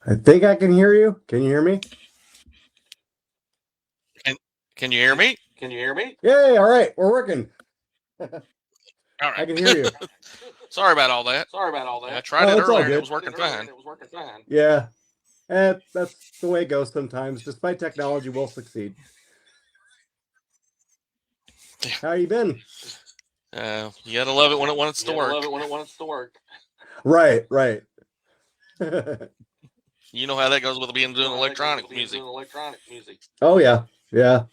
I think I can hear you. Can you hear me? Can Can you hear me? Can you hear me? Yay! All right, we're working. All I right. can hear you. Sorry about all that. Sorry about all I that. tried Oh, it it's all earlier and it good. was working fine. It was working fine. Yeah, that's the way it goes sometimes. Despite technology, we'll succeed. How you been? You gotta love it when it wants to You gotta work. love it when it wants to work. Right, right. You know how that goes with being doing electronic music. Doing electronic music. Oh yeah, yeah.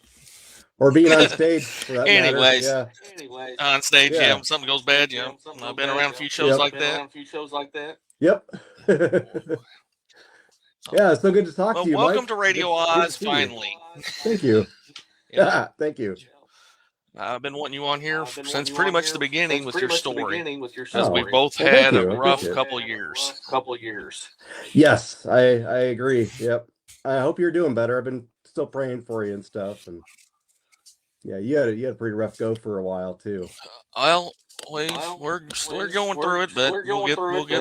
Or being on stage for that matter. Anyways, Yeah, Anyways, on stage, yeah. when something goes bad, I've been around a few shows Yep. like been that. around a few shows like that. Yep. So, Yeah, it's so good to talk well, to you, welcome Mike. to Radio Good to Oz. see you. Finally, Thank you. yeah, Thank you. I've been wanting you on here since pretty much the beginning with your story, because Oh, we've both well, thank had a you. I rough appreciate it. couple years. Yes, I agree. Yep. I hope you're doing better. I've been still praying for you and stuff. And yeah, you had a pretty rough go for a while too. Well, we're going through it, but we'll get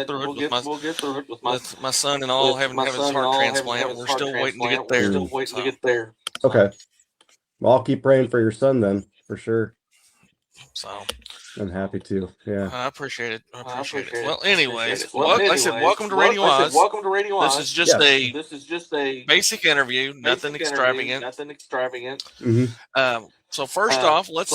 through it with my son and all having to have his heart transplant. We're still waiting to get there. So, Okay. Well, I'll keep praying for your son then, for sure. so I'm happy to. Yeah. I appreciate it. Well, anyways, like I said, welcome to Radio Oz. This is just a basic interview, nothing extravagant. Mm-hmm. So first off, let's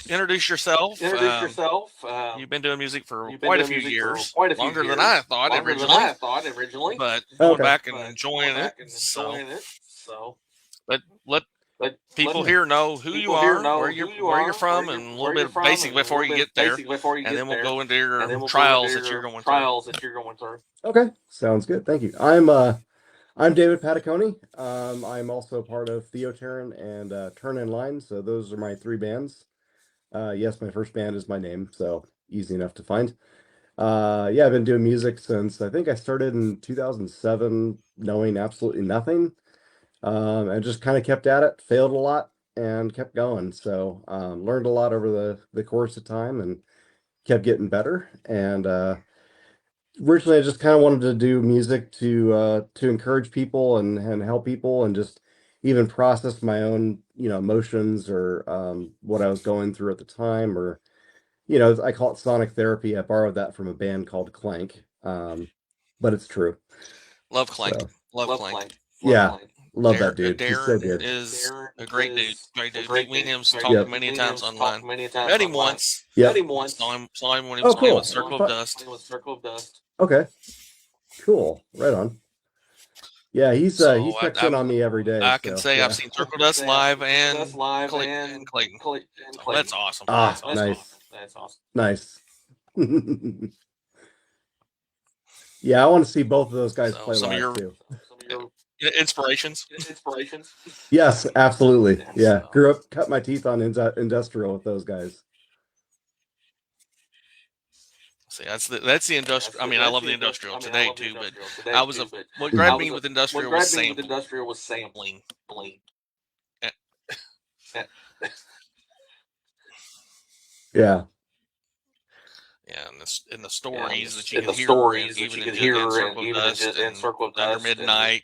introduce yourself. You've been doing music for quite a few years, longer than I thought originally, but going back and enjoying it. So, but let people here know who you are, where you're from, and a little bit of basic before you get there, and then we'll go into your trials that you're going through. Okay. Sounds good. Thank you. I'm David Pataconi. I'm also part of Theoterran and Turn in Line. So those are my three bands. Yes, my first band is my name, so easy enough to find. Yeah, I've been doing music since I think I started in 2007, knowing absolutely nothing. And just kind of kept at it, failed a lot, and kept going. So learned a lot over the course of time and kept getting better. And originally, I just kind of wanted to do music to encourage people and help people and just even process my own emotions or what I was going through at the time or I call it sonic therapy. I borrowed that from a band called Clank, but it's true. Love Clank. So, Love Clank. yeah, love that dude. He's so Darren good. is a great dude. Me and him talked many times online. Met him once. Yep. Saw him when he was playing with Circle of Dust. Okay. Cool. Right on. Yeah, he checks in on me every day. I can say I've seen Circle Dust live and Clayton. So that's awesome. Nice. Nice. Yeah, I want to see both of those guys play live too. Inspirations. Yes, absolutely. Yeah, grew up, cut my teeth on industrial with those guys. See, that's the industrial. I mean, I love the industrial today too, but what grabbed me with industrial was sampling. Yeah. Yeah, and the stories that you can hear, in Circle of Dust, Under Midnight,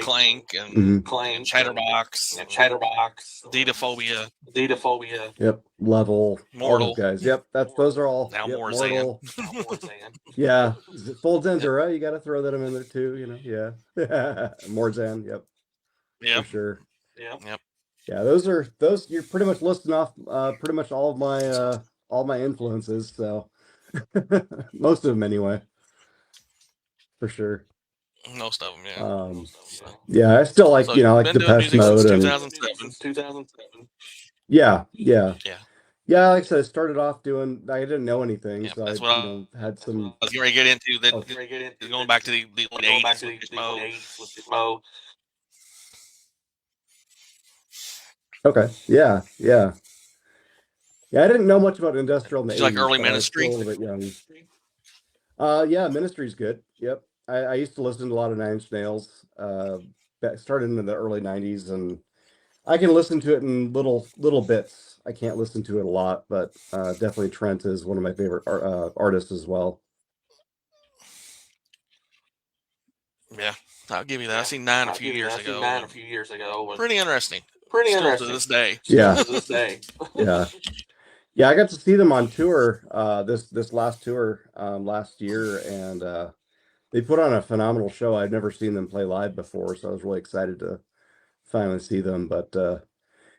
Clank, and Chatterbox, Dedophobia. Yep, Level, Mortal. all those guys. Yep, those are all. Now yep, Mortal. Yeah, Full Zenzura, you got to throw that in there too. Yeah, Morzan. Yep, for sure. Yep. Yeah, those you're pretty much listing off pretty much all my influences. So most of them anyway, for sure. Most of them, yeah. Yeah, I still like like Depeche Mode and 2007. Yeah. Yeah, like I said, I started off doing. I didn't know anything, so that's I had some. I was getting ready to get into that. Going back to the late 80s with Mode. Okay. Yeah. I didn't know much about industrial in the 80s. Like early Ministry? A little bit young. Yeah, Ministry's good. Yep. I used to listen to a lot of Nine Inch Nails. Started in the early 90s, and I can listen to it in little bits. I can't listen to it a lot, but definitely Trent is one of my favorite artists as well. Yeah, I'll give you that. I seen 9 a few years ago. Pretty interesting. Still to this day. Yeah. Yeah. Yeah, I got to see them on tour this last tour last year, and they put on a phenomenal show. I'd never seen them play live before, so I was really excited to finally see them. But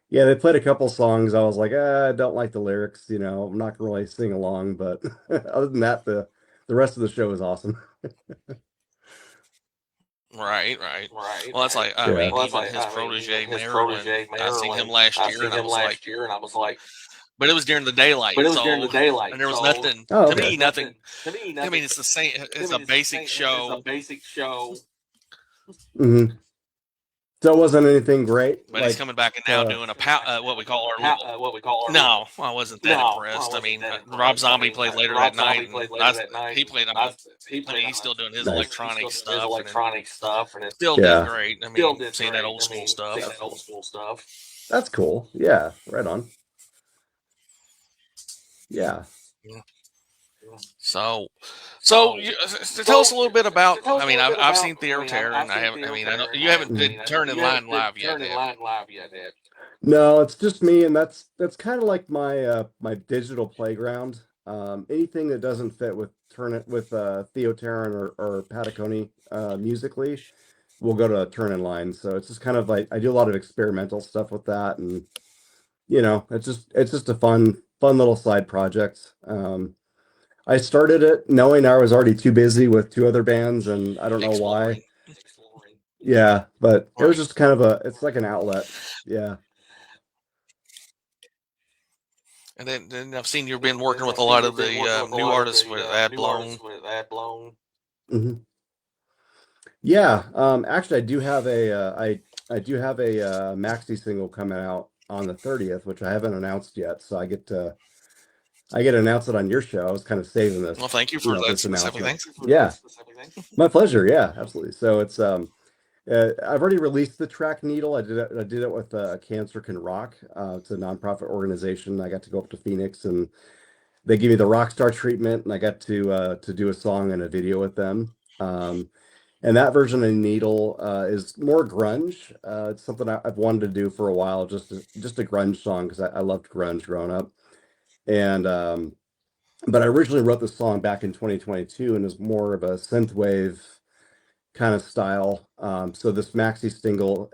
yeah, they played a couple songs. I was like, I don't like the lyrics, I'm not gonna really sing along, but other than that, the rest of the show is awesome. Right. Well, that's like, I mean, even his protege Mayor, when I seen him last year, and I was like, but it was during the daylight, and there was nothing. Oh, to okay. me, nothing. I mean, it's the same. It's a basic show. Hmm. So it wasn't anything great. But he's coming back and now doing what we call our little. No, I wasn't that impressed. I mean, Rob Zombie played later that night. He played. I mean, he's still doing his electronic stuff, and it still did great. I mean, seeing that old school stuff. That's cool. Yeah, right on. Yeah. So tell us a little bit about. I mean, I've seen Theo Terror, and I haven't. I mean, I know you haven't did Turn in Line live yet. No, it's just me, and that's kind of like my my digital playground. Anything that doesn't fit with Theo Terran or Pataconi musically, we'll go to Turn in Line. So it's just kind of like I do a lot of experimental stuff with that, and it's just a fun little side project. I started it knowing I was already too busy with 2 other bands, and I don't know why. Yeah, but it was just kind of it's like an outlet. Yeah. And then I've seen you've been working with a lot of the new artists with Ad Blown. Mm-hmm. Yeah. Actually, I do have I do have a maxi single coming out on the 30th, which I haven't announced yet. So I get to announce it on your show. I was kind of saving this. Well, thank you for that specific thing. Yeah, my pleasure. Yeah, absolutely. So it's I've already released the track Needle. I did it with Cancer Can Rock. It's a nonprofit organization. I got to go up to Phoenix, and they gave me the rock star treatment, and I got to do a song and a video with them. And that version of Needle is more grunge. It's something I've wanted to do for a while, just a grunge song, because I loved grunge growing up. And but I originally wrote this song back in 2022, and is more of a synthwave kind of style. So this maxi single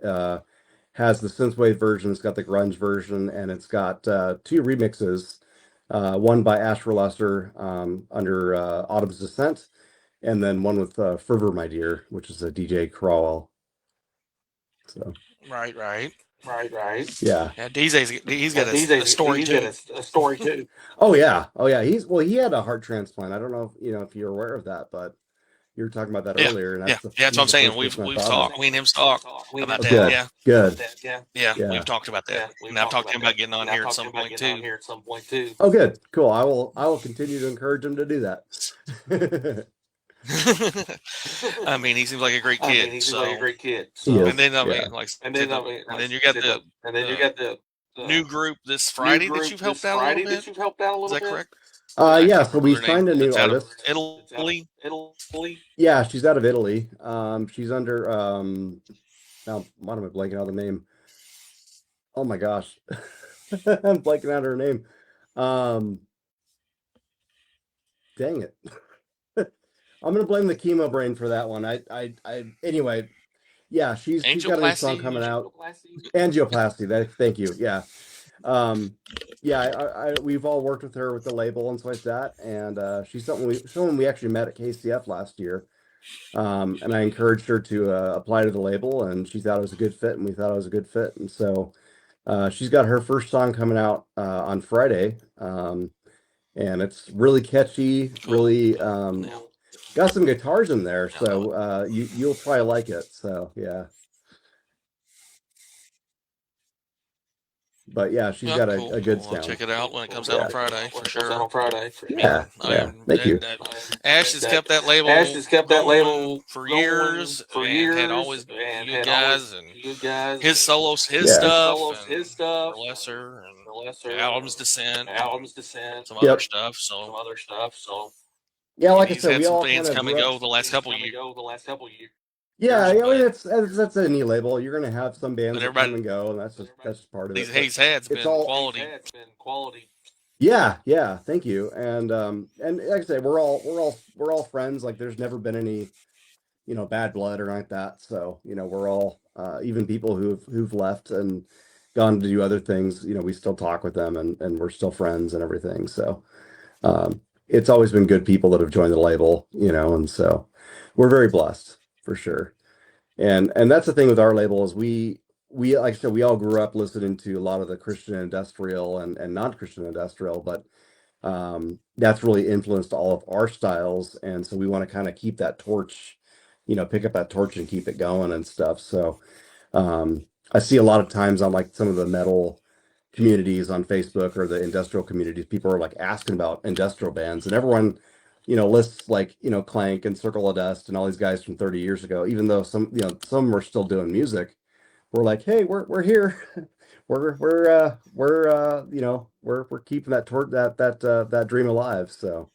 has the synthwave version, it's got the grunge version, and it's got 2 remixes. One by Asher Lesser under Autumn's Descent, and then one with Fervor My Dear, which is a DJ Crawl. So Right. Yeah. Yeah, he's got a story too. Oh yeah. He had a heart transplant. I don't know if you're aware of that, but you were talking about that earlier, and that's what I'm saying. We've talked. Me and him talked about that. Good. Good. Yeah, we've talked about that. And I've talked to him about getting on here at some point too. Oh, good. Cool. I will continue to encourage him to do that. I mean, he seems like a great kid. And then you got the new group this Friday that you've helped out a little bit. Is that correct? Yeah. So we signed a new artist. Italy. Yeah, she's out of Italy. She's under now why am I blanking out the name? Oh my gosh. I'm blanking out her name. Dang it. I'm gonna blame the chemo brain for that one. Anyway, yeah, she's got a new song coming out. Angioplasty. Thank you. Yeah. Yeah, we've all worked with her with the label and stuff like that, and she's someone we actually met at KCF last year. And I encouraged her to apply to the label, and she thought it was a good fit, and we thought it was a good fit, and so she's got her first song coming out on Friday, and it's really catchy, really got some guitars in there, so you'll probably like it. So yeah. But yeah, she's got a good sound. Check it out when it comes out on Friday for sure. Yeah, thank you. Ash has kept that label for years, and had always you guys and his solos, his stuff, Lesser and Album's Descent, some other stuff. So yeah, like I said, we all had some bands kind of come and go the last couple of years. Yeah, I mean but that's any label. You're gonna have some bands that come everybody and go, and that's just part of these it. But Hayes hats it's been all quality. yeah, thank you. And like I say, we're all friends. Like there's never been any, bad blood or like that. So, we're all even people who've left and gone to do other things, we still talk with them and we're still friends and everything. So it's always been good people that have joined the label, and so we're very blessed for sure. And that's the thing with our label is we like I said, we all grew up listening to a lot of the Christian industrial and non-Christian industrial, but that's really influenced all of our styles. And so we want to kind of keep that torch, pick up that torch and keep it going and stuff. So I see a lot of times on like some of the metal communities on Facebook or the industrial communities, people are like asking about industrial bands, and everyone, lists like, Clank and Circle of Dust and all these guys from 30 years ago, even though some are still doing music. We're like, hey, we're here. We're keeping that that dream alive. So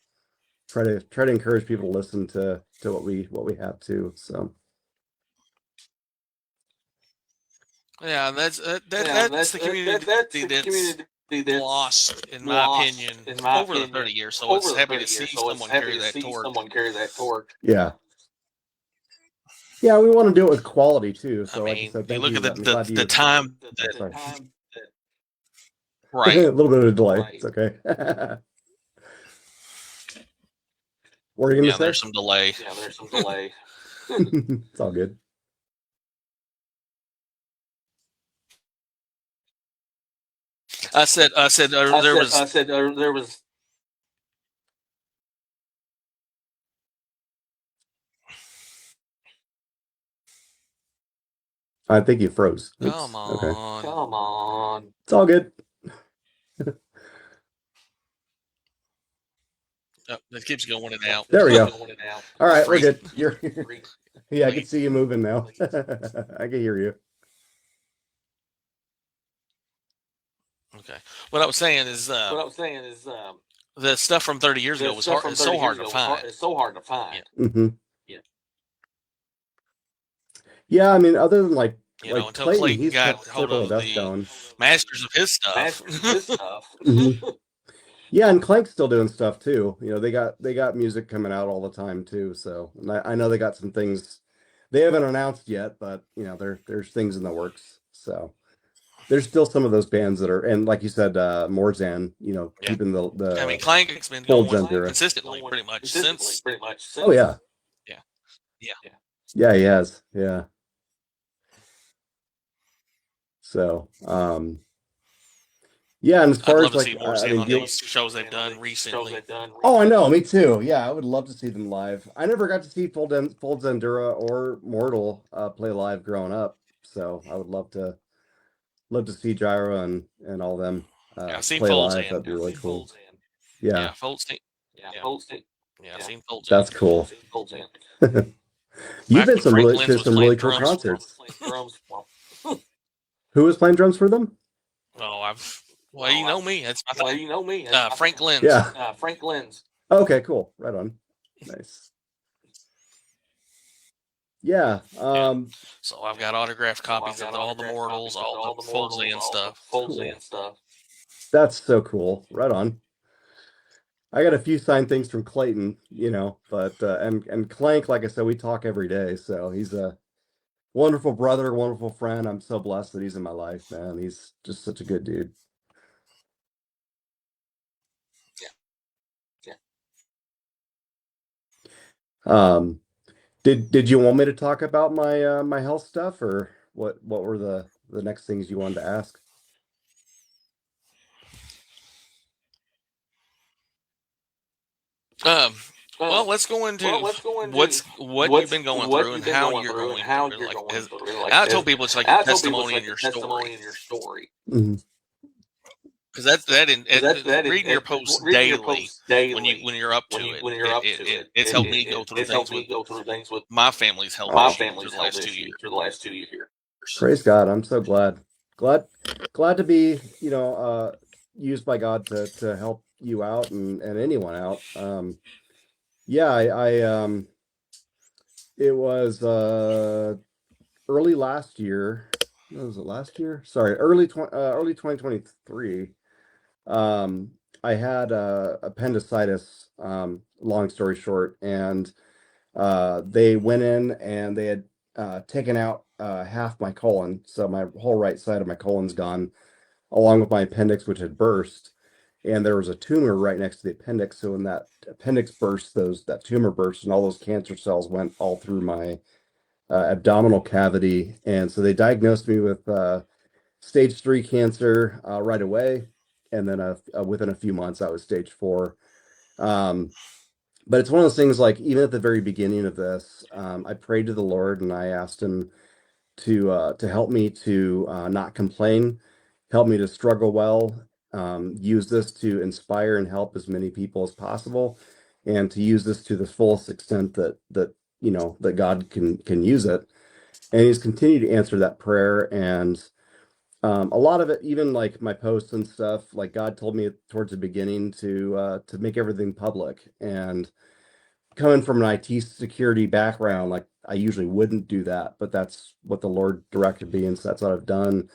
try to encourage people to listen to what we have too. So Yeah, that's Yeah, that's the community that's the that's community that's lost, in my lost, opinion, in my over the opinion, 30 years. So over it's the happy to 30 see years. So it's someone happy carry to that see torch. someone carry that torch. yeah. Yeah, we want to do it with quality too. I So like I mean, said, you thank look at you. I'm glad the you time that The sorry. time that A right. little bit of a delay. right. It's okay. What are you gonna Yeah, say? there's some delay. Yeah, there's some delay. It's all good. I said there was. I said there was. I think you froze. Come Oops. Okay. on. Come on. It's all good. Oh, it keeps going in and out. There we go. Going in and out. All right, we're Freak. good. You're yeah, I can see you moving now. I can hear you. Okay. What I was saying is What I was saying is the stuff from 30 years ago the was stuff hard. from It's so 30 years hard to ago find. it's so hard to find. hmm Yeah. Yeah, I mean, other than like Until Clayton, Clayton he's got kept hold Circle of of Dust the going. masters of his stuff. Masters of his stuff. Yeah, and Clank's still doing stuff too. They got music coming out all the time too. So and I know they got some things they haven't announced yet, but there's things in the works. So there's still some of those bands that are, and like you said, Morzan, Yeah. keeping the I mean, Clank's been full going Gentera. consistently, pretty much since. Oh yeah, Yeah. yeah, he has, yeah. So yeah, and as I'd far love as to see like more I Zan mean, on these shows they've done recently. oh, I know, me too. Yeah, I would love to see them live. I never got to see Full Zendura or Mortal play live growing up, so I would love to see Gyra and all them Yeah, I've seen play Folds live. and That'd be really cool. yeah, Yeah, Folds. Yeah. Yeah, I've seen Folds. that's cool. You've Back been when Frank Lenz to was some playing really cool drums. concerts. Who was playing drums for them? Oh, well, you know me. That's my thing. you know me. Frank Lenz. Yeah. Frank Lenz. Okay, cool. Right on. Nice. Yeah. So I've got autographed copies of all the Mortals, all the Folds and stuff. Cool. That's so cool. Right on. I got a few signed things from Clayton, but and Clank, like I said, we talk every day. So he's a wonderful brother, wonderful friend. I'm so blessed that he's in my life, man. He's just such a good dude. Yeah. Did you want me to talk about my my health stuff, or what were the next things you wanted to ask? Well, let's go into what you've been going through and how you're going through it. I tell people it's like your testimony and your story. Because reading your posts daily when you're up to it, it's helped me go through things with my family's health issues through the last 2 years. Praise God. I'm so glad to be used by God to help you out and anyone out. Yeah, It was early last year. What was it last year? Sorry, early 2023. Um, I had appendicitis, long story short, and they went in and they had taken out half my colon. So my whole right side of my colon's gone, along with my appendix, which had burst. And there was a tumor right next to the appendix. So when that appendix burst, that tumor burst, and all those cancer cells went all through my abdominal cavity. And so they diagnosed me with stage 3 cancer right away. And then within a few months, I was stage 4. Um, but it's one of those things, like, even at the very beginning of this, I prayed to the Lord and I asked him to help me to not complain, help me to struggle well, use this to inspire and help as many people as possible, and to use this to the fullest extent that God can use it. And he's continued to answer that prayer. And a lot of it, even like my posts and stuff, like God told me towards the beginning to make everything public. And coming from an IT security background, like, I usually wouldn't do that, but that's what the Lord directed me, and so that's what I've done.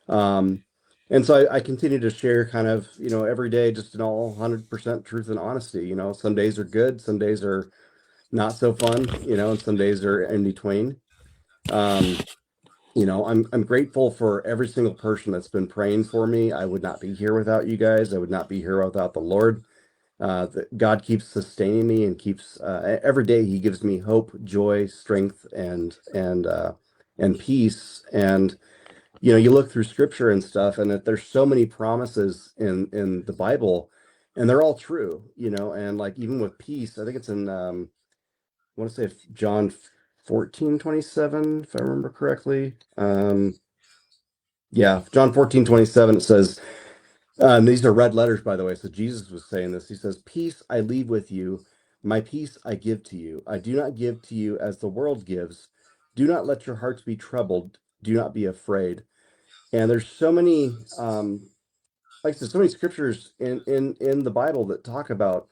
Um, and so I continue to share kind of, every day, just in all 100% truth and honesty. Some days are good, some days are not so fun, and some days are in between. Um, I'm grateful for every single person that's been praying for me. I would not be here without you guys. I would not be here without the Lord. That God keeps sustaining me and keeps every day he gives me hope, joy, strength, and peace. And you look through scripture and stuff, and that there's so many promises in the Bible, and they're all true. And like, even with peace, I think it's in I want to say John 14:27, if I remember correctly. Yeah, John 14:27, it says, these are red letters, by the way. So Jesus was saying this. He says, "Peace I leave with you, my peace I give to you. I do not give to you as the world gives. Do not let your hearts be troubled. Do not be afraid." And there's so many, like I said, so many scriptures in the Bible that talk about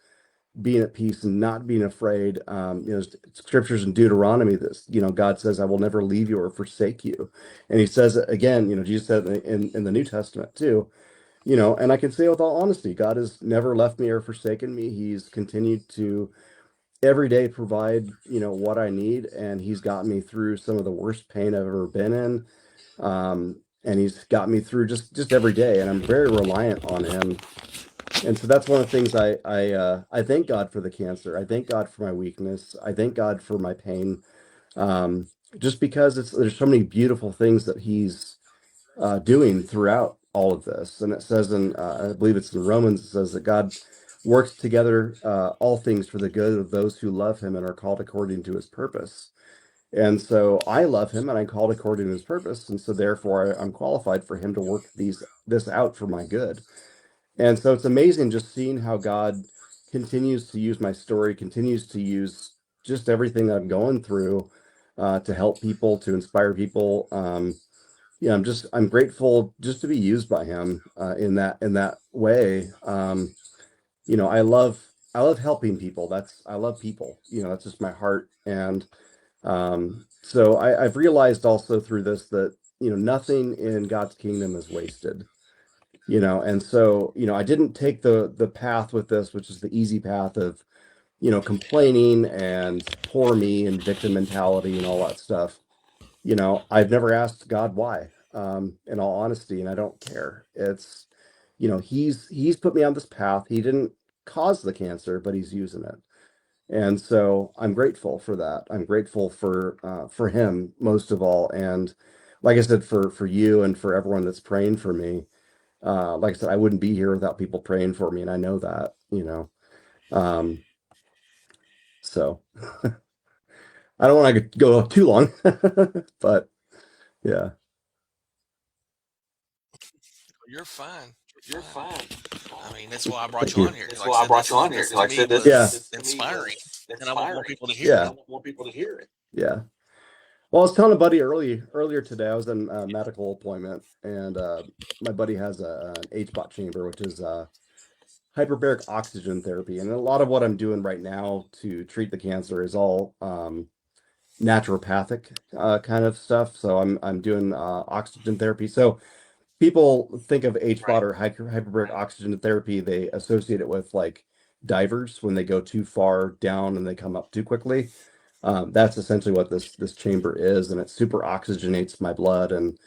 being at peace and not being afraid. Scriptures in Deuteronomy, this, God says, "I will never leave you or forsake you." And he says it again, Jesus said in the New Testament too. And I can say with all honesty, God has never left me or forsaken me. He's continued to every day provide, what I need. And he's got me through some of the worst pain I've ever been in. And he's got me through just every day. And I'm very reliant on him. And so that's one of the things I thank God for the cancer. I thank God for my weakness. I thank God for my pain. Just because there's so many beautiful things that he's doing throughout all of this. And it says I believe it's in Romans, it says that God works together all things for the good of those who love him and are called according to his purpose. And so I love him and I'm called according to his purpose. And so therefore I'm qualified for him to work this out for my good. And so it's amazing just seeing how God continues to use my story, continues to use just everything that I'm going through to help people, to inspire people. I'm grateful just to be used by him in that way. I love helping people. I love people. That's just my heart. And so I've realized also through this that nothing in God's kingdom is wasted. And so I didn't take the path with this, which is the easy path of complaining and poor me and victim mentality and all that stuff. I've never asked God why, in all honesty, and I don't care. It's, he's put me on this path. He didn't cause the cancer, but he's using it. And so I'm grateful for that. I'm grateful for him most of all. And like I said, for you and for everyone that's praying for me. Like I said, I wouldn't be here without people praying for me, and I know that. Um, so I don't want to go too long, but yeah. You're fine. You're fine. I mean, that's why I brought Thank you you. on here. That's Like why I I said, brought you on here. this Like I to me said, was Yeah. inspiring, and I want more people to hear Yeah. it. I want people to hear it. Yeah. Well, I was telling a buddy earlier today, I was in a medical appointment, and my buddy has an HBOT chamber, which is hyperbaric oxygen therapy. And a lot of what I'm doing right now to treat the cancer is all naturopathic kind of stuff. So I'm doing oxygen therapy. So people think of HBOT or hyperbaric oxygen therapy, they associate it with like divers when they go too far down and they come up too quickly. That's essentially what this chamber is, and it super oxygenates my blood and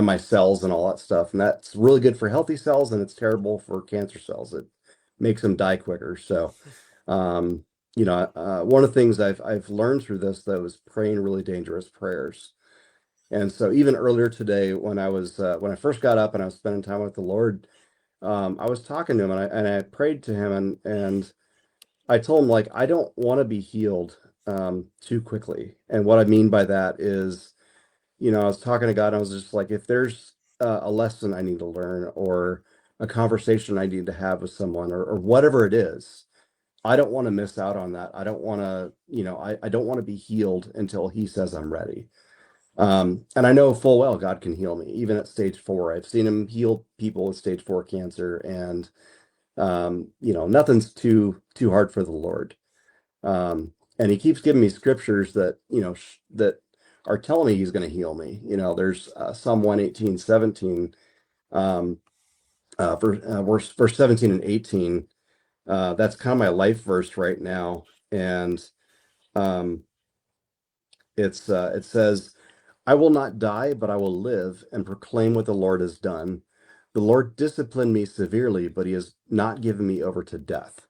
my cells and all that stuff. And that's really good for healthy cells, and it's terrible for cancer cells. It makes them die quicker. So, um, one of the things I've learned through this though is praying really dangerous prayers. And so even earlier today, when I first got up and I was spending time with the Lord, I was talking to him and I prayed to him and I told him like I don't want to be healed too quickly. And what I mean by that is, I was talking to God and I was just like, if there's a lesson I need to learn or a conversation I need to have with someone or whatever it is, I don't want to miss out on that. I don't want to, I don't want to be healed until he says I'm ready. And I know full well God can heal me, even at stage 4. I've seen him heal people with stage 4 cancer, and nothing's too hard for the Lord. And he keeps giving me scriptures that, that are telling me he's going to heal me. There's Psalm 118:17, verse 17 and 18. That's kind of my life verse right now. And um, it says, I will not die, but I will live and proclaim what the Lord has done. The Lord disciplined me severely, but he has not given me over to death.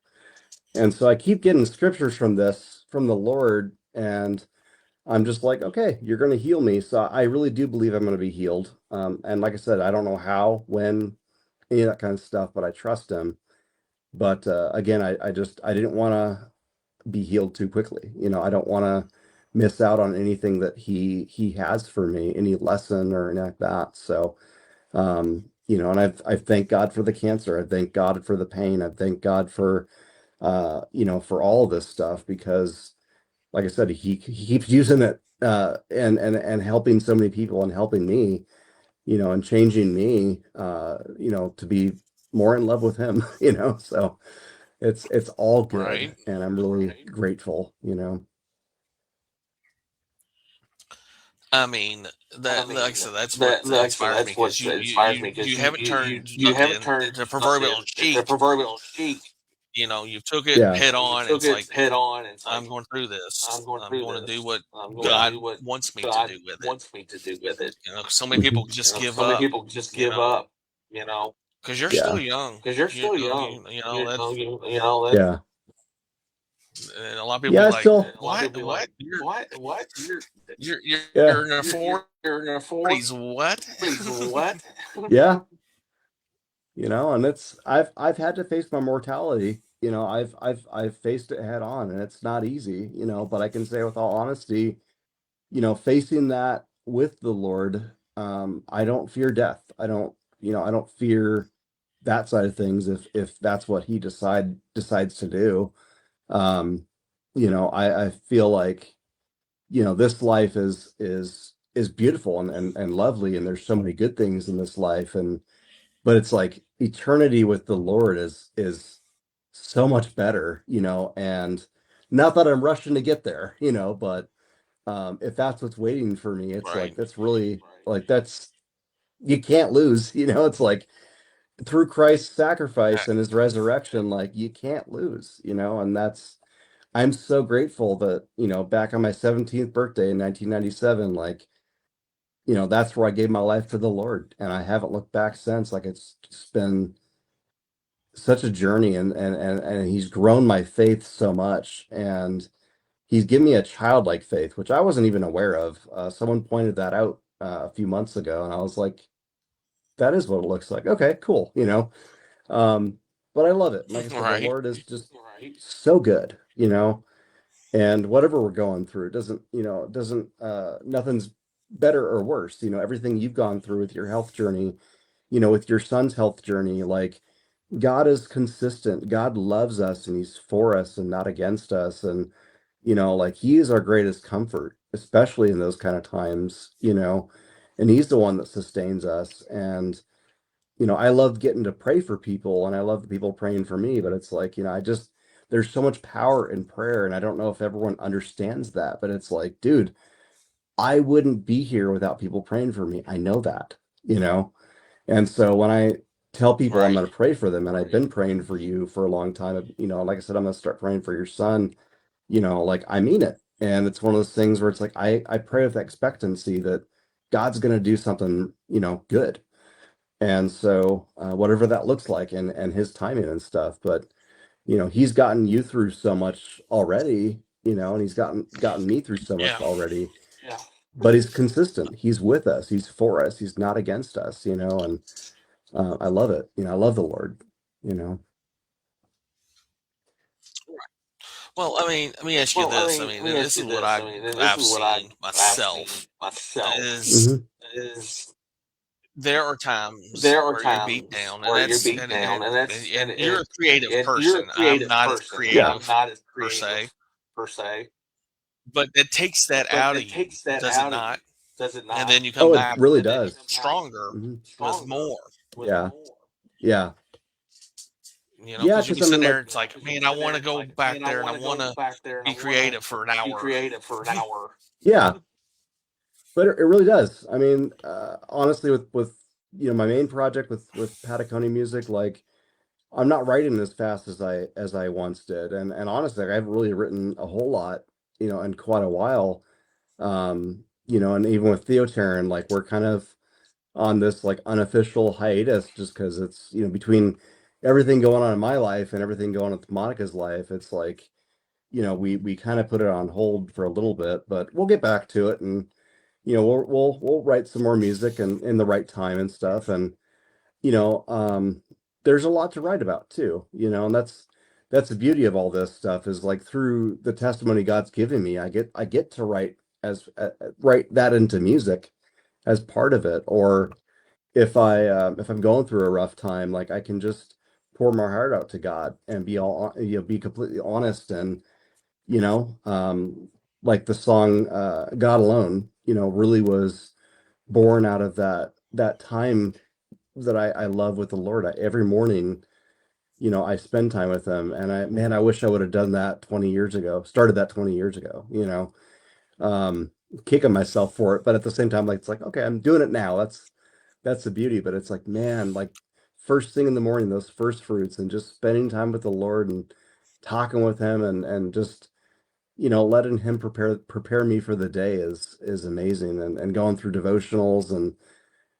And so I keep getting scriptures from the Lord, and I'm just like, okay, you're going to heal me. So I really do believe I'm going to be healed. And like I said, I don't know how, when, any of that kind of stuff, but I trust him. But again, I didn't want to be healed too quickly. I don't want to miss out on anything that he has for me, any lesson or anything like that. So, and I thank God for the cancer. I thank God for the pain. I thank God for, for all of this stuff because, like I said, he keeps using it, and helping so many people and helping me, and changing me, to be more in love with him, so it's all good, Right. and I'm really grateful, I mean, like I said, that's what inspires me because you haven't turned something into proverbial cheek. You took it Yeah. head on. It's like I'm going through this. I'm going to do what God wants me to do with it. So many Mhm. people just give up. You know, because you're still Yeah. young. That's Yeah. and a lot of people Yeah, be I like, still, what? yeah. You're in your 40s. What? Yeah. And I've had to face my mortality. I've faced it head on, and it's not easy, but I can say with all honesty, facing that with the Lord, I don't fear death. I don't fear that side of things if that's what he decides to do. Um, I feel like, this life is beautiful and lovely, and there's so many good things in this life, but it's like eternity with the Lord is so much better, and not that I'm rushing to get there, but if that's what's waiting for me, it's like Right. that's really like that's you can't lose, it's like through Christ's Uh, sacrifice and his resurrection, like you can't lose, and I'm so grateful that, back on my 17th birthday in 1997, like, that's where I gave my life to the Lord, and I haven't looked back since. Like it's just been such a journey, and he's grown my faith so much, and he's given me a childlike faith, which I wasn't even aware of. Someone pointed that out a few months ago, and I was like, that is what it looks like. Okay, cool, Um, but I love it. Like I said, the right. Lord is just so good, and whatever we're going through, it doesn't, nothing's better or worse. Everything you've gone through with your health journey, with your son's health journey, like God is consistent. God loves us and he's for us and not against us. And, like he is our greatest comfort, especially in those kind of times, and he's the one that sustains us. And, I love getting to pray for people and I love the people praying for me, but it's like, there's so much power in prayer. And I don't know if everyone understands that, but it's like, dude, I wouldn't be here without people praying for me. I know that, you know? And so when I tell people I'm Right. going to pray for them, and I've been praying for you for a long time, like I said, I'm going to start praying for your son, like I mean it. And it's one of those things where it's like I pray with expectancy that God's going to do something, good. And so whatever that looks like and his timing and stuff, but he's gotten you through so much already, and he's gotten me through so Yeah. much already. Yeah. But he's consistent. He's with us. He's for us. He's not against us, and I love it. I love the Lord, you know. Well, I mean, let me ask you this. I mean, and this is what I've seen myself is Hmm. there are times where you're beat down, and and you're a creative person. I'm not as Yeah. creative per se, but it takes that out of you, does it not? And then you come Oh, it back really does. stronger Hmm. with more. Yeah. Yeah. Yeah. Because you Because can I sit mean, there like, and it's like, man, I want to go back there and I want to be creative for an hour. yeah, but it really does. I mean, honestly, with my main project with Pataconi music, like I'm not writing as fast as I once did, and honestly, I haven't really written a whole lot, in quite a while. And even with Theoterran, like we're kind of on this like unofficial hiatus just because it's between everything going on in my life and everything going on with Monica's life, it's like we kind of put it on hold for a little bit, but we'll get back to it, and we'll write some more music and in the right time and stuff. And you know um there's a lot to write about too, and that's the beauty of all this stuff is like through the testimony God's given me, I get to write that into music as part of it. Or if I'm going through a rough time, like I can just pour my heart out to God and be completely honest. And you know like the song God Alone, really was born out of that time that I love with the Lord. Every morning, I spend time with him, and I wish I would have done that 20 years ago, started that 20 years ago, um, kicking myself for it. But at the same time, like, it's like, okay, I'm doing it now. That's the beauty. But it's like, man, like first thing in the morning, those first fruits and just spending time with the Lord and talking with him and just, letting him prepare me for the day is amazing. And going through devotionals and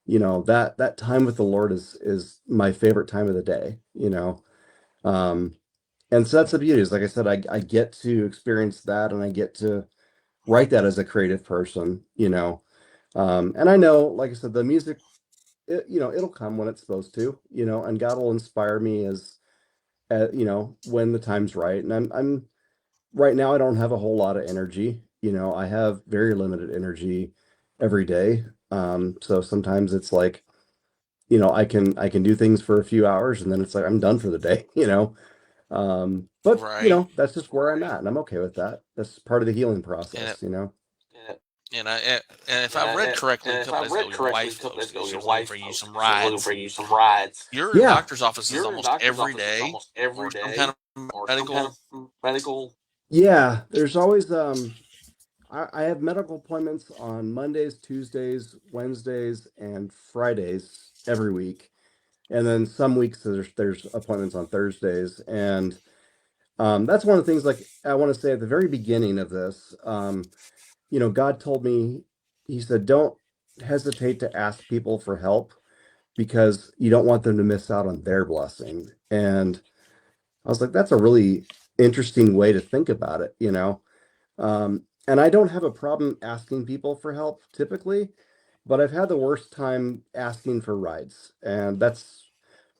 that time with the Lord is my favorite time of the day. Um, and so that's the beauty is, like I said, I get to experience that, and I get to write that as a creative person. And I know, like I said, the music, it'll come when it's supposed to, and God will inspire me when the time's right. And I'm right now, I don't have a whole lot of energy. I have very limited energy every day. So sometimes it's like, I can do things for a few hours and then it's like I'm done for the day. But Right. that's just where I'm at, and I'm okay with that. That's part of the healing And it, process. and I and if I read correctly a couple days ago, your wife posted she was looking for you some rides. You're in Yeah. doctor's offices almost every day, or some kind of medical. Yeah, there's always I have medical appointments on Mondays, Tuesdays, Wednesdays, and Fridays every week. And then some weeks there's appointments on Thursdays. And that's one of the things, like I want to say at the very beginning of this. God told me, he said, don't hesitate to ask people for help because you don't want them to miss out on their blessing. And I was like, that's a really interesting way to think about it. And I don't have a problem asking people for help typically, but I've had the worst time asking for rides. And that's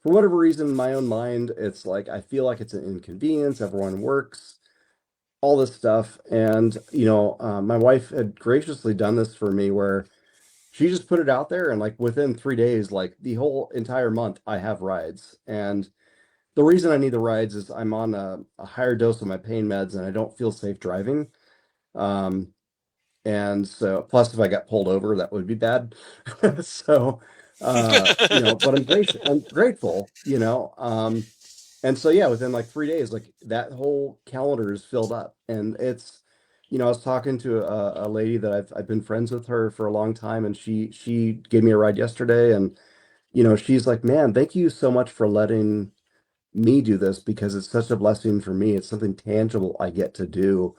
for whatever reason, in my own mind, it's like I feel like it's an inconvenience. Everyone works, all this stuff. And, my wife had graciously done this for me where she just put it out there, and like within 3 days, like the whole entire month, I have rides. And the reason I need the rides is I'm on a higher dose of my pain meds and I don't feel safe driving. Um, and so plus if I got pulled over, that would be bad. So but I'm grateful. And so yeah, within like 3 days, like that whole calendar is filled up, and I was talking to a lady that I've been friends with her for a long time, and she gave me a ride yesterday, and she's like, "Man, thank you so much for letting me do this because it's such a blessing for me. It's something tangible I get to do.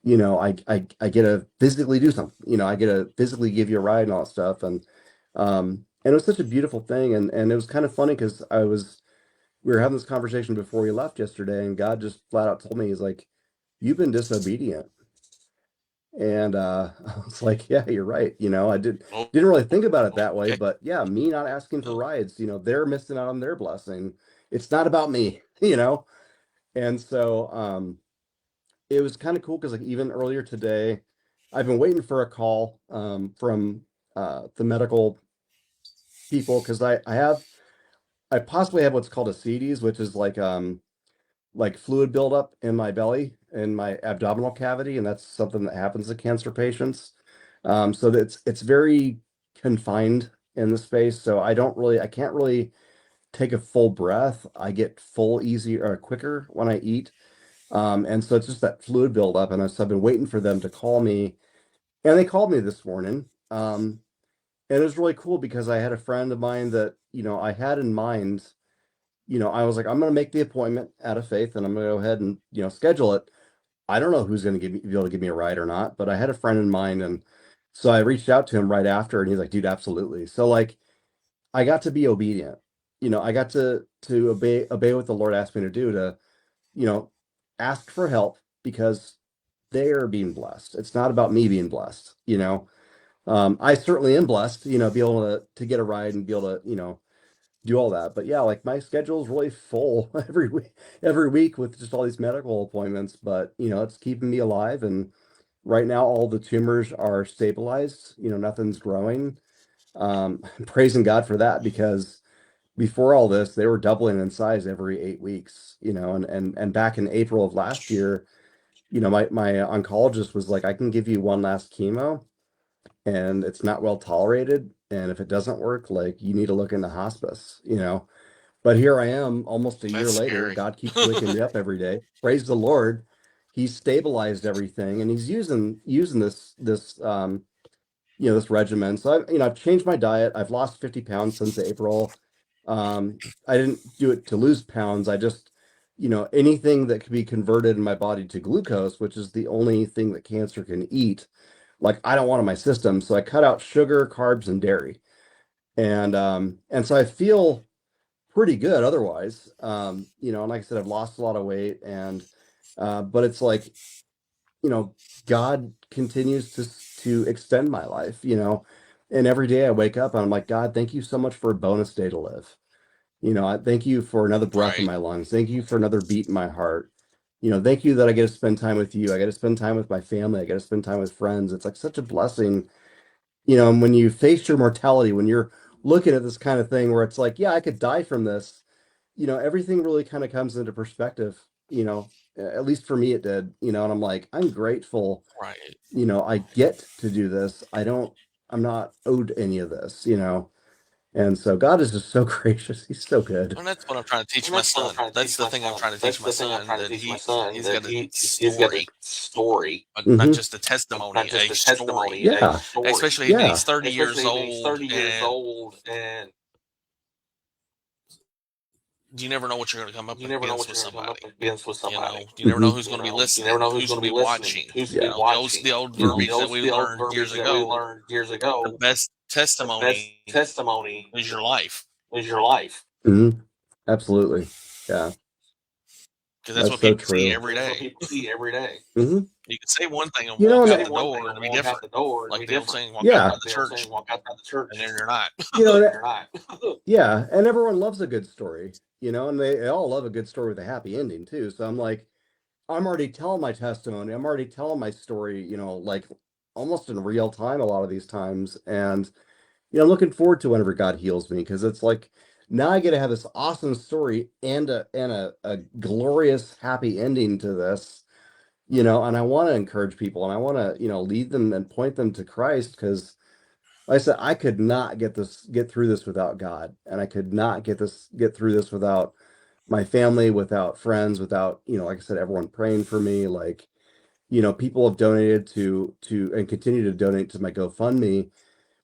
I get to physically do something. I get to physically give you a ride and all that stuff." And it was such a beautiful thing, and it was kind of funny because we were having this conversation before we left yesterday, and God just flat out told me, He's like, "You've been disobedient." And I was like, "Yeah, you're right." Oh, Didn't really think about it that way, okay. but yeah, me not asking for Oh, rides, they're missing out on their blessing. It's not about me, And so it was kind of cool because like even earlier today, I've been waiting for a call from the medical people because I possibly have what's called a CDs, which is like fluid buildup in my belly in my abdominal cavity, and that's something that happens to cancer patients. So it's very confined in the space, so I can't really take a full breath. I get full easier or quicker when I eat. And so it's just that fluid buildup, and so I've been waiting for them to call me, and they called me this morning. And it was really cool because I had a friend of mine that I had in mind. I was like, I'm going to make the appointment out of faith, and I'm going to go ahead and schedule it. I don't know who's going to be able to give me a ride or not, but I had a friend in mind, and so I reached out to him right after, and he's like, "Dude, absolutely." So like, I got to be obedient. I got to obey what the Lord asked me to do to you know ask for help because they are being blessed. It's not about me being blessed. I certainly am blessed, be able to get a ride and be able to do all that. But yeah, like my schedule is really full every week with just all these medical appointments. But it's keeping me alive. And right now, all the tumors are stabilized. Nothing's growing. I'm praising God for that because before all this, they were doubling in size every 8 weeks. And back in April of last year, my oncologist was like, "I can give you one last chemo, and it's not well tolerated. And if it doesn't work, like you need to look into hospice." But here I am almost a year that's later. scary. God keeps waking me up every day. Praise the Lord. He's stabilized everything, and he's using this regimen. So I've changed my diet. I've lost 50 pounds since April. I didn't do it to lose pounds. I just, anything that could be converted in my body to glucose, which is the only thing that cancer can eat, like I don't want in my system. So I cut out sugar, carbs, and dairy. And so I feel pretty good otherwise. And like I said, I've lost a lot of weight, and but it's like, you know, God continues to extend my life. And every day I wake up and I'm like, "God, thank you so much for a bonus day to live. I thank you for another breath in Right. my lungs. Thank you for another beat in my heart. Thank you that I get to spend time with you. I get to spend time with my family. I get to spend time with friends. It's like such a blessing. And when you face your mortality, when you're looking at this kind of thing where it's like, yeah, I could die from this, everything really kind of comes into perspective, at least for me it did, and I'm like, I'm grateful, Right. I get to do this. I'm not owed any of this. And so God is just so gracious. He's so good. And that's what I'm trying to teach And my that's what I'm son. trying to That's teach the my thing I'm son. trying to teach That's my the thing I'm son trying to that teach my he's son he's that got a he's got a story, story, not Hmm. just a not testimony, just a a story. testimony, a Yeah. story. Especially when he's Yeah. 30 years Especially when he's old 30 years and old and you never know what you're going to come up you never know against what with you're going to come up somebody. against with somebody. You never know Hmm. who's going to be You never listening, know who's who's going going to to be be listening, watching. who's going to Yeah. be watching. The old Hmm. verbiage that we The old learned years verbiage that we ago. learned years The ago. best The best testimony testimony is your life, is your life. Hmm. Absolutely. Yeah. because that's That's what so people see true. every That's what day. people see every day. Hmm. You can say one thing and You know, walk and out Say the one thing door and and be walk out different, the door and like be the old different. saying, "Walk yeah, outside the The old saying, church," walk outside the and church, then you're not. you know, and and you're not. yeah, and everyone loves a good story, and they all love a good story with a happy ending too. So I'm like, I'm already telling my testimony. I'm already telling my story, like almost in real time a lot of these times. And, I'm looking forward to whenever God heals me because it's like now I get to have this awesome story and a glorious happy ending to this. And I want to encourage people and I want to, lead them and point them to Christ because like I said, I could not get through this without God. And I could not get through this without my family, without friends, without, like I said, everyone praying for me. Like, people have donated to and continue to donate to my GoFundMe,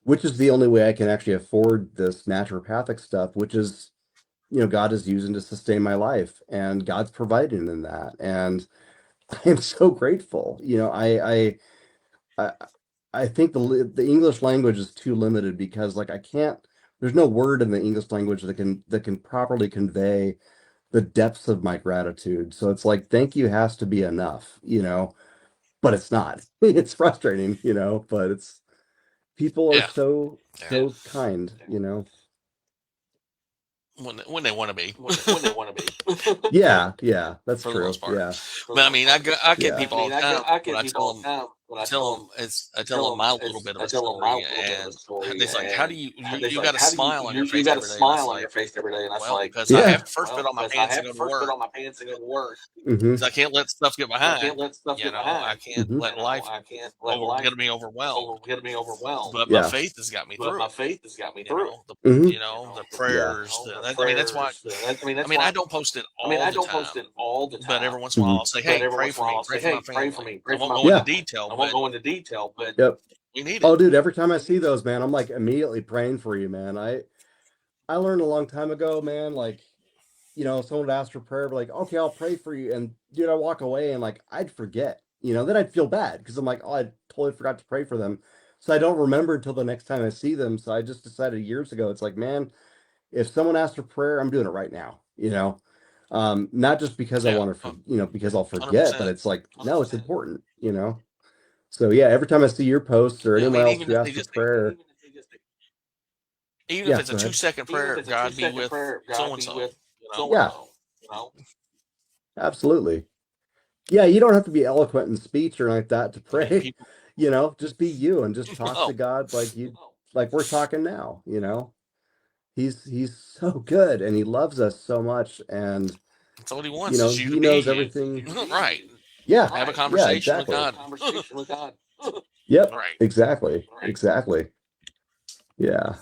which is the only way I can actually afford this naturopathic stuff, which is, God is using to sustain my life, and God's providing in that. And I am so grateful. I I think the English language is too limited because like I can't there's no word in the English language that can properly convey the depths of my gratitude. So it's like thank you has to be enough, but it's not. It's frustrating, but it's people are Yeah. so kind. When they want to be. When they want to be. Yeah, that's For the true. most part. Yeah. But I mean, I get Yeah. people all the time when I tell them I tell them my little bit of a story, and it's like, how do you got a smile on your face got a every day? And I was smile on like, your face every day, and that's well, like, because I Yeah. have to first put on my pants and go to work. Hmm. Because I can't let stuff get behind. I can't Hmm. let life get me overwhelmed. But my Yeah. faith has got me through it. Hmm. The Yeah. prayers. I mean, that's why. I mean, I don't post it all the time, but every once in a while Hmm. I'll say, "Hey, pray for me, pray for my family." I won't go into Yeah. detail, but Yep. we need it. Oh, dude, every time I see those, man, I'm like immediately praying for you, man. I learned a long time ago, man, like, someone would ask for prayer, but like, okay, I'll pray for you. And dude, I walk away and like I'd forget, then I'd feel bad because I'm like, oh, I totally forgot to pray for them. So I don't remember until the next time I see them. So I just decided years ago, it's like, man, if someone asks for prayer, I'm doing it right now. Not just because I Yeah, want to, because I'll forget, but 100%. it's like, no, it's important. So yeah, every time I see your posts or Yeah, I anyone mean, else who asks for prayer, even if yeah, it's a go ahead. 2-second prayer, God be with so and so. Yeah, absolutely. Yeah, you don't have to be eloquent in speech or like that to I mean, pray. people. Just be you and just talk to Oh, God like we're talking now. He's so good and he loves us so much and that's what He wants is you to he be knows you. everything. Right. Yeah, Have a yeah, conversation with exactly. God. Yep, Right. exactly. Yeah.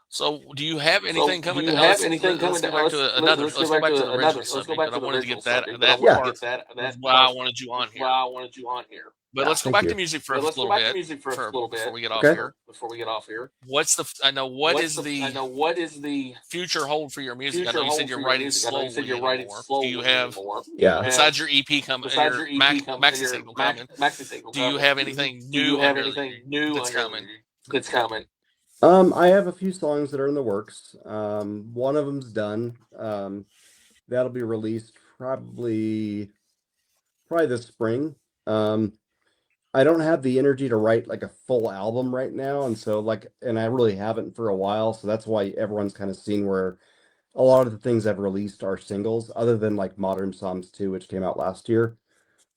So, do you have anything coming to? Let's go back to another. Let's go back to the original subject. But I wanted to get that Yeah. part was why I wanted you on here. But let's go Thank back to you. music for a little bit before we get off Okay. here. What's the? I know what is the future hold for your music? I know you said you're writing slowly anymore. Do you have Yeah. besides your EP coming, your maxi single coming? Do you have anything new under that's coming? I have a few songs that are in the works. One of them's done. That'll be released probably this spring. Um, I don't have the energy to write like a full album right now, and I really haven't for a while, so that's why everyone's kind of seen where a lot of the things I've released are singles, other than like Modern Psalms 2, which came out last year.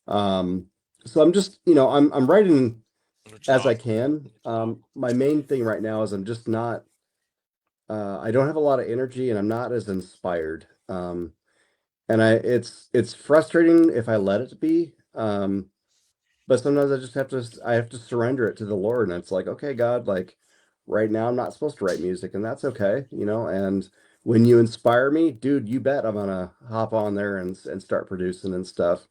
Um, so I'm just, I'm writing Which is as I awesome. can. My main thing right now is I'm just not I don't have a lot of energy and I'm not as inspired. And it's frustrating if I let it be. But sometimes I have to surrender it to the Lord, and it's like, okay, God, like right now I'm not supposed to write music, and that's okay. And when you inspire me, dude, you bet I'm gonna hop on there and start producing and stuff.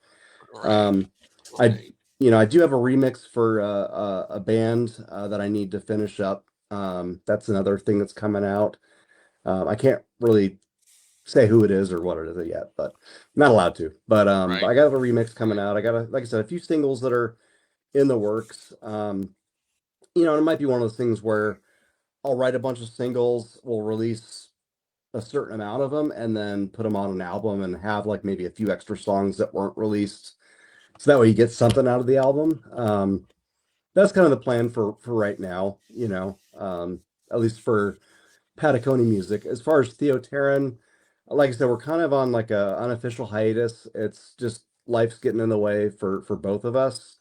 Right. Um, I I do have a remix for a band that I need to finish up. That's another thing that's coming out. I can't really say who it is or what it is yet, but I'm not allowed to. But Right. I got a remix coming out. I got like I said, a few singles that are in the works. And it might be one of those things where I'll write a bunch of singles, we'll release a certain amount of them, and then put them on an album and have like maybe a few extra songs that weren't released. So that way you get something out of the album. That's kind of the plan for right now, at least for Pataconi music. As far as Theo Terran, like I said, we're kind of on like a unofficial hiatus. It's just life's getting in the way for both of us.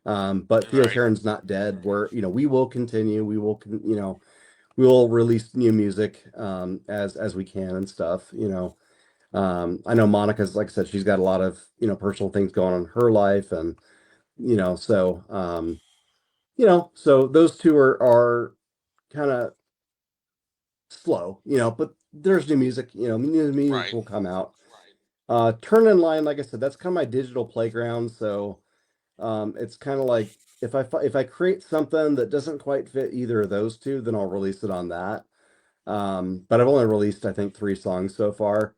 But Theo Right. Terran's not dead. We will continue. We will release new music as we can and stuff. I know Monica's, like I said, she's got a lot of personal things going on in her life, and so those two are kind of slow, but there's new music will come out. Turn in line, like I said, that's kind of my digital playground. So it's kind of like if I create something that doesn't quite fit either of those two, then I'll release it on that. But I've only released, I think, 3 songs so far.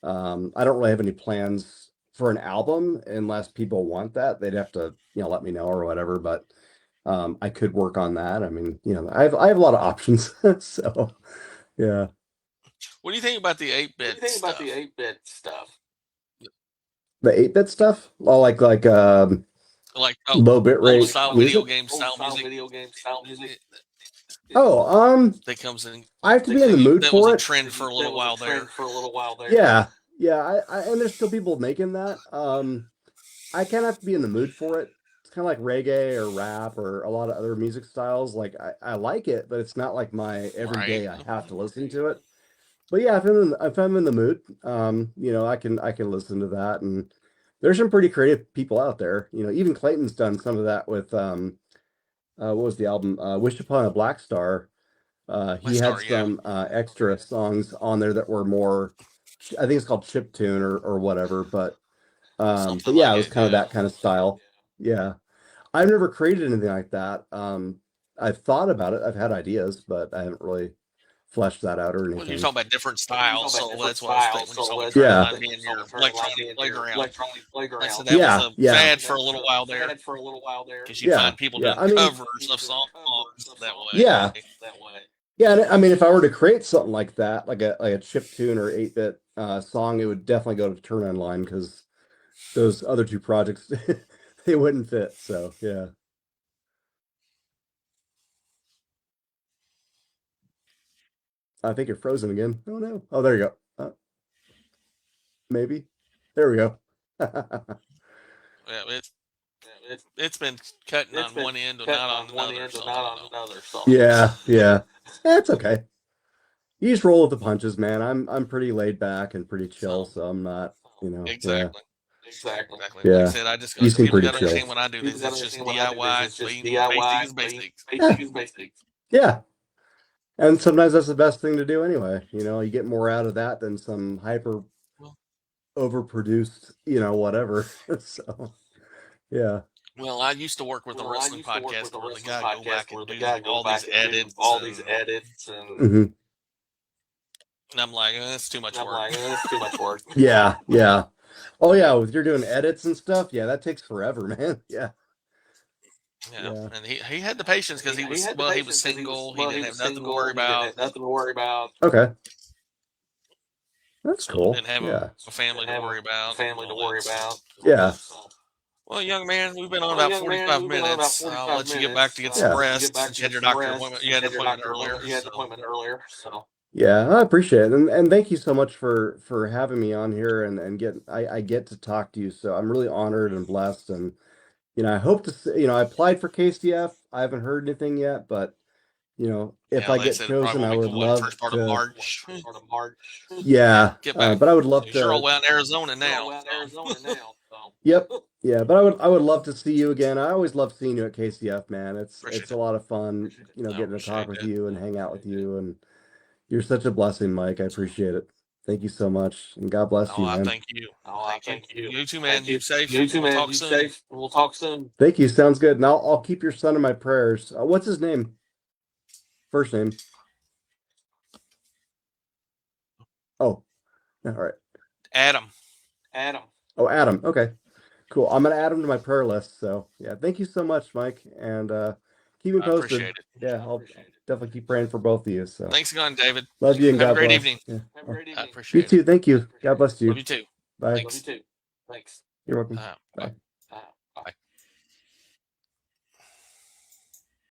I don't really have any plans for an album unless people want that. They'd have to, let me know or whatever. But I could work on that. I mean, I have a lot of options. So yeah. What do you think about the 8-bit stuff? The 8-bit stuff? Well, like low bit rate style music? video game style music. Oh, That comes in. I have to be in the mood that for was it. a trend for a little while there. Yeah, yeah. And there's still people making that. I kind of have to be in the mood for it. It's kind of like reggae or rap or a lot of other music styles. Like I like it, but it's not like my everyday. I have to listen to it. But yeah, if I'm in the mood, I can listen to that. And there's some pretty creative people out there. Even Clayton's done some of that with what was the album? Wish Upon a Black Star. He had some extra songs on there that were more, I think it's called chip tune or whatever. But yeah, it was kind of that kind of style. Yeah, I've never created anything like that. I've thought about it. I've had ideas, but I haven't really fleshed that out or anything. Well, you're talking about different styles, so that's what I was thinking when you saw Yeah. being your electronic playground. So that Yeah, was a yeah. fad for a little while there. Because you find people doing covers of songs that way. Yeah. Yeah, and I mean, if I were to create something like that, like a chip tune or 8-bit song, it would definitely go to Turn On Line because those other two projects they wouldn't fit. So yeah. I think you're frozen again. Oh no. Oh, there you go. Maybe. There we go. Yeah, it's been cutting on one end or not on another. So. Yeah, yeah. That's okay. You just roll with the punches, man. I'm pretty laid back and pretty chill, so I'm not, Exactly. Yeah. Exactly. Yeah. Like I said, I just You seem people pretty gotta chill. understand when I do this. It's just DIY. Basic is basic. Yeah. And sometimes that's the best thing to do anyway. You get more out of that than some hyper overproduced, whatever. So yeah. Well, I used to work with a wrestling podcast where the guy go back and do all these edits and and I'm like, that's too much work. Yeah, yeah. Oh yeah, if you're doing edits and stuff, yeah, that takes forever, man. Yeah. Yeah. And he had the patience because he was single. He didn't have nothing to worry about. Okay. That's cool. Didn't have a family to worry about. Yeah. Well, young man, we've been on about 45 minutes. I'll let you get back to get some rest. You had your doctor appointment. You had an appointment earlier. So. Yeah, I appreciate it, and thank you so much for having me on here and I get to talk to you, so I'm really honored and blessed, and I hope to I applied for KCF. I haven't heard anything yet, but if I get chosen, I would love first part of March. Yeah, but I would love to. You're all out in Arizona now. Yep. Yeah, but I would love to see you again. I always love seeing you at KCF, man. It's a lot of fun, getting to talk with you and hang out with you, and you're such a blessing, Mike. I appreciate it. Thank you so much, and God bless you, man. Thank you. Thank you. You too, man. You safe. You too, man. Safe. We'll talk soon. Thank you. Sounds good. And I'll keep your son in my prayers. What's his name? First name. Oh, all right. Adam. Oh, Adam. Okay, cool. I'm gonna add him to my prayer list. So yeah, thank you so much, Mike, and keep me posted. Appreciate it. Yeah, I'll definitely keep praying for both of you. So thanks again, David. Love you and Have God a great bless. evening. Yeah. I appreciate You too. Thank you. God bless you. Love you too. Bye. Thanks. You're welcome. Bye.